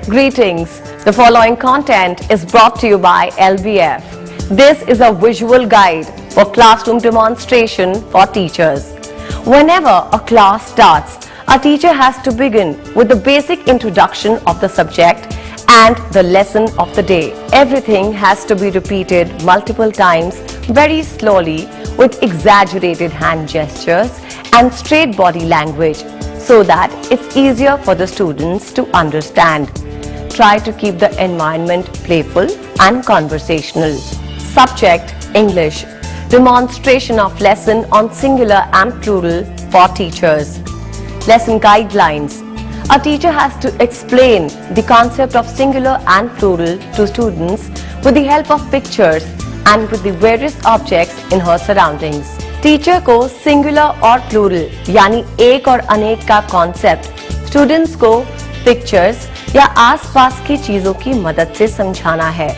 Greetings. The following content is brought to you by LBF. This is a visual guide for classroom demonstration for teachers. Whenever a class starts, a teacher has to begin with the basic introduction of the subject and the lesson of the day. Everything has to be repeated multiple times, very slowly, with exaggerated hand gestures and straight body language, so that it's easier for the students to understand. Try to keep the environment playful and conversational. Subject: English. Demonstration of lesson on singular and plural for teachers. Lesson guidelines. A teacher has to explain the concept of singular and plural to students with the help of pictures and with the various objects in her surroundings. Teacher को singular और plural यानी एक और अनेक का concept students को pictures या आसपास की चीजों की मदद से समझाना है.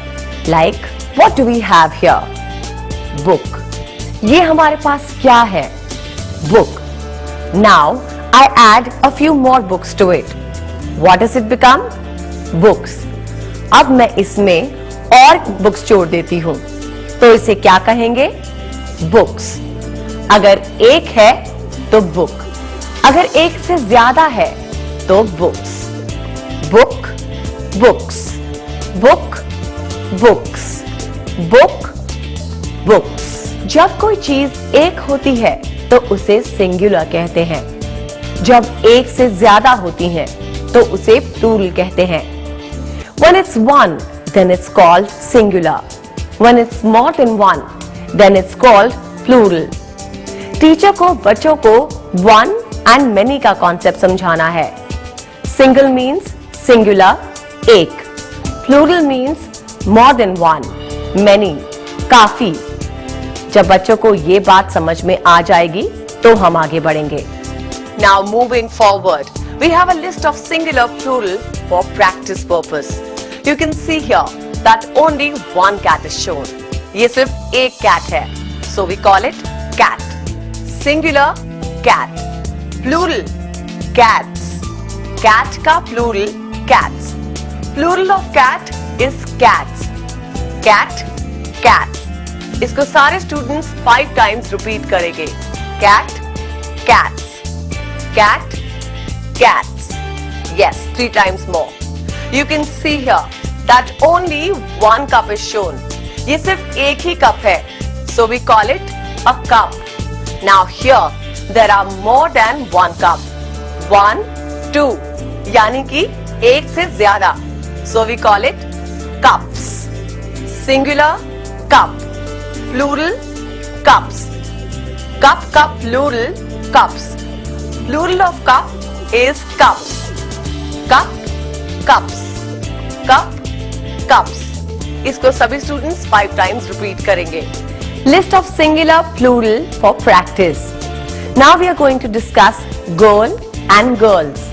Like what do we have here? Book. ये हमारे पास क्या है? Book. Now I add a few more books to it. What does it become? Books. अब मैं इसमें और books जोड़ देती हूँ, तो इसे क्या कहेंगे? Books. अगर एक है तो book. अगर एक से ज्यादा है तो books. Book, books. Book, books. Book, books. जब कोई चीज एक होती है तो उसे singular कहते हैं. जब एक से ज्यादा होती हैं तो उसे प्लूरल कहते हैं. When it's one, then it's called singular. When it's more than one, then it's called plural. Teacher को बच्चों को one and many का कॉन्सेप्ट समझाना है. Single means singular, एक. Plural means more than one, many, काफी. जब बच्चों को ये बात समझ में आ जाएगी तो हम आगे बढ़ेंगे. Now moving forward, we have a list of singular plural for practice purpose. You can see here that only one cat is shown. ये सिर्फ एक cat है, so we call it cat. Singular cat, plural cats. Cat का plural cats. Plural of cat is cats. Cat, cats. इसको सारे students 5 times repeat करेंगे. Cat, cats. Cat, cats. Yes, 3 times more. You can see here that only one cup is shown. ये सिर्फ एक ही cup है, so we call it a cup. Now here there are more than one cup. 1, 2, यानी कि एक से ज्यादा, so we call it cups. Singular cup, plural cups. Cup, plural cups. Plural of cup is cups. Cup, cups. Cup, cups. इसको सभी students 5 times repeat करेंगे. List of singular plural for practice. Now we are going to discuss girl and girls.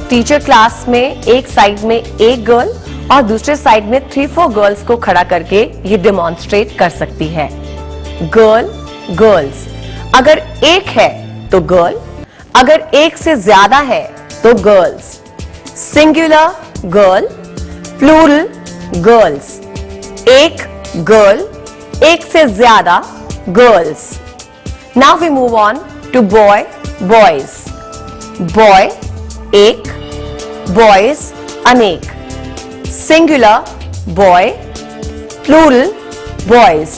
Teacher class में एक side में एक girl और दूसरे side में 3-4 girls को खड़ा करके ये demonstrate कर सकती है. Girl, girls. अगर एक है तो girl, अगर एक से ज्यादा है तो girls. Singular girl, plural girls. एक गर्ल, एक से ज्यादा girls. Now we move on to boy, boys. Boy एक, बॉयज अनेक. Singular boy, plural boys.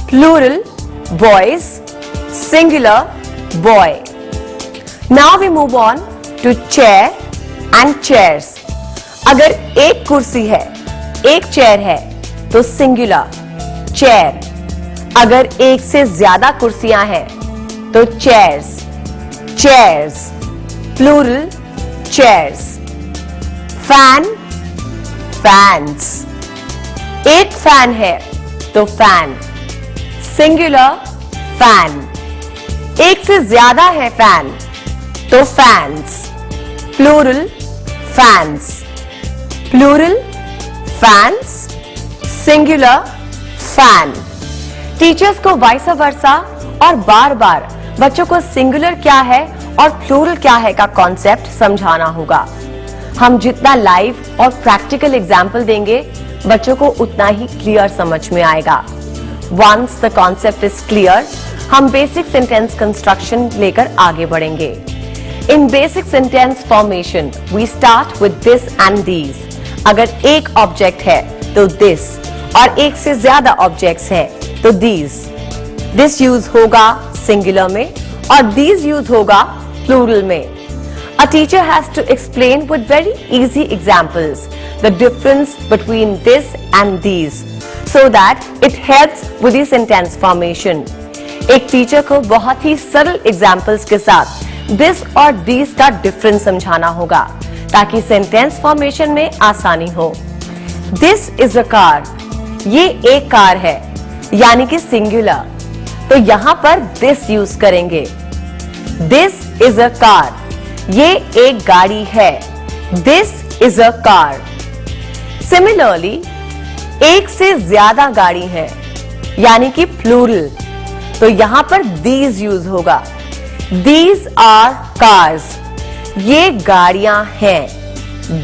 Plural boys, singular boy. Now we move on to chair and chairs. अगर एक कुर्सी है, एक चेयर है तो सिंगुलर चेयर. अगर एक से ज्यादा कुर्सियां हैं तो chairs. Chairs, plural chairs. Fan, fans. एक फैन है तो फैन. Singular fan. एक से ज्यादा है फैन तो fans. Plural fans. Plural fans. Singular fan. Teachers को वाइस वर्सा और बार बार बच्चों को सिंगुलर क्या है और प्लूरल क्या है का कॉन्सेप्ट समझाना होगा. हम जितना लाइव और प्रैक्टिकल एग्जाम्पल देंगे बच्चों को उतना ही क्लियर समझ में आएगा। Once the concept is clear, हम बेसिक सेंटेंस कंस्ट्रक्शन लेकर आगे बढ़ेंगे। In basic sentence formation we start with this and these. अगर एक ऑब्जेक्ट है तो दिस, और एक से ज्यादा ऑब्जेक्ट्स है तो दीज। दिस यूज होगा सिंगुलर में और दीज यूज होगा प्लूरल में। A teacher has to explain with very easy examples the difference between this and these so that it helps with the sentence formation. एक teacher को बहुत ही सरल examples के साथ this और these का डिफरेंस समझाना होगा ताकि सेंटेंस फॉर्मेशन में आसानी हो। This is a car, ये एक कार है यानी कि सिंगुलर, तो यहां पर this यूज करेंगे। This is a car, ये एक गाड़ी है। This is a car. Similarly, एक से ज्यादा गाड़ी है यानी कि प्लूरल, तो यहां पर these यूज होगा। These are cars, ये गाड़ियां हैं।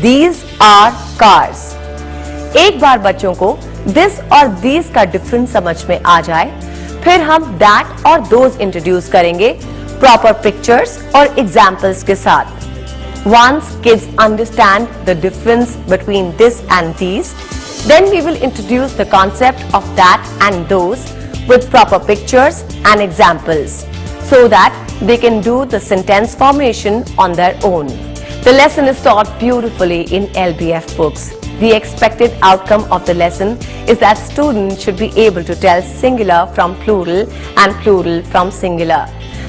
These are cars. एक बार बच्चों को this और these का डिफरेंस समझ में आ जाए, फिर हम that और those इंट्रोड्यूस करेंगे proper pictures और examples के साथ। Once kids understand the difference between this and these, then we will introduce the concept of that and those with proper pictures and examples so that they can do the sentence formation on their own. The lesson is taught beautifully in LBF books. The expected outcome of the lesson is that students should be able to tell singular from plural and plural from singular.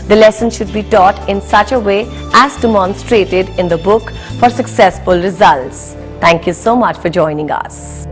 The lesson should be taught in such a way as demonstrated in the book for successful results. Thank you so much for joining us.